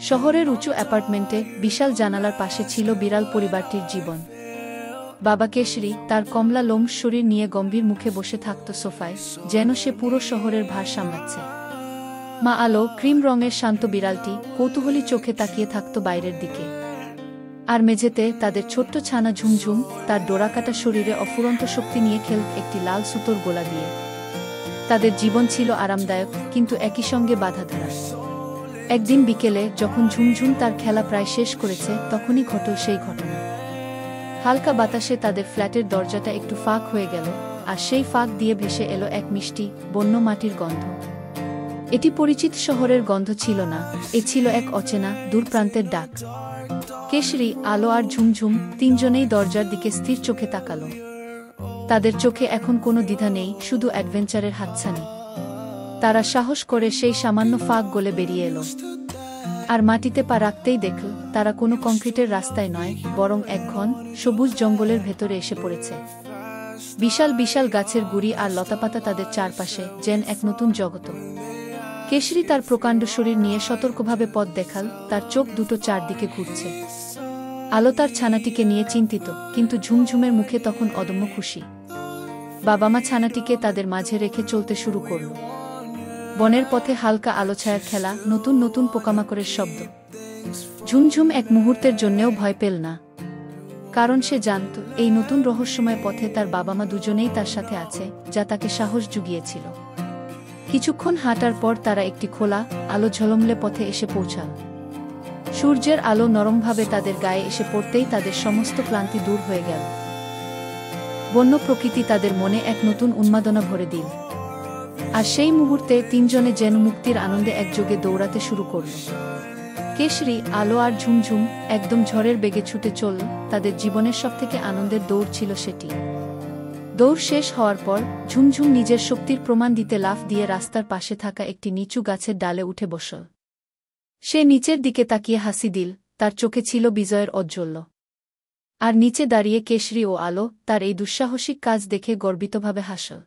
শহরের উঁচু অ্যাপার্টমেন্টে বিশাল জানালার পাশে ছিল বিড়াল পরিবারটির জীবন। বাবা কেশরী তার কমলা লোম শরীর নিয়ে গম্ভীর মুখে বসে থাকত সোফায়, যেন সে পুরো শহরের ভার সামলাচ্ছে। মা আলো, ক্রিম রঙের শান্ত বিড়ালটি, কৌতূহলী চোখে তাকিয়ে থাকত বাইরের দিকে। আর মেঝেতে তাদের ছোট্ট ছানা ঝুমঝুম, তার ডোরাকাটা শরীরে অফুরন্ত শক্তি নিয়ে খেলত একটি লাল সুতোর গোলা দিয়ে। তাদের জীবন ছিল আরামদায়ক, কিন্তু একই সঙ্গে বাধাধরা। একদিন বিকেলে যখন ঝুমঝুম তার খেলা প্রায় শেষ করেছে, তখনই ঘটল সেই ঘটনা। হালকা বাতাসে তাদের ফ্ল্যাটের দরজাটা একটু ফাঁক হয়ে গেল, আর সেই ফাঁক দিয়ে ভেসে এলো এক মিষ্টি, বন্য মাটির গন্ধ। এটি পরিচিত শহরের গন্ধ ছিল না, এ ছিল এক অচেনা, দূরপ্রান্তের ডাক। কেশরী, আলো আর ঝুমঝুম তিনজনেই দরজার দিকে স্থির চোখে তাকালো। তাদের চোখে এখন কোনো দ্বিধা নেই, শুধু অ্যাডভেঞ্চারের হাতছানি। তারা সাহস করে সেই সামান্য ফাঁক গলে বেরিয়ে এলো। আর মাটিতে পা রাখতেই দেখল, তারা কোনো কংক্রিটের রাস্তায় নয়, বরং এক ঘন সবুজ জঙ্গলের ভেতরে এসে পড়েছে। বিশাল বিশাল গাছের গুড়ি আর লতাপাতা তাদের চারপাশে, যেন এক নতুন জগৎ। কেশরী তার প্রকাণ্ড শরীর নিয়ে সতর্কভাবে পথ দেখাল, তার চোখ দুটো চারদিকে ঘুরছে। আলো তার ছানাটিকে নিয়ে চিন্তিত, কিন্তু ঝুমঝুমের মুখে তখন অদম্য খুশি। বাবা মা ছানাটিকে তাদের মাঝে রেখে চলতে শুরু করল। বনের পথে হালকা আলো ছায়ার খেলা, নতুন নতুন পোকামাকড়ের শব্দ। ঝুমঝুম এক মুহূর্তের জন্যেও ভয় পেল না, কারণ সে জানত এই নতুন রহস্যময় পথে তার বাবা মা দুজনেই তার সাথে আছে, যা তাকে সাহস জুগিয়েছিল। কিছুক্ষণ হাঁটার পর তারা একটি খোলা, আলো ঝলমলে পথে এসে পৌঁছাল। সূর্যের আলো নরমভাবে তাদের গায়ে এসে পড়তেই তাদের সমস্ত ক্লান্তি দূর হয়ে গেল। বন্য প্রকৃতি তাদের মনে এক নতুন উন্মাদনা ভরে দিল। আর সেই মুহূর্তে তিনজনে যেন মুক্তির আনন্দে একযোগে দৌড়াতে শুরু করল। কেশরী, আলো আর ঝুমঝুম একদম ঝড়ের বেগে ছুটে চলল, তাদের জীবনের সবথেকে আনন্দের দৌড় ছিল সেটি। দৌড় শেষ হওয়ার পর ঝুমঝুম নিজের শক্তির প্রমাণ দিতে লাফ দিয়ে রাস্তার পাশে থাকা একটি নিচু গাছের ডালে উঠে বসল। সে নিচের দিকে তাকিয়ে হাসি দিল, তার চোখে ছিল বিজয়ের ঔজ্জ্বল্য। আর নিচে দাঁড়িয়ে কেশরী ও আলো তার এই দুঃসাহসিক কাজ দেখে গর্বিতভাবে হাসল।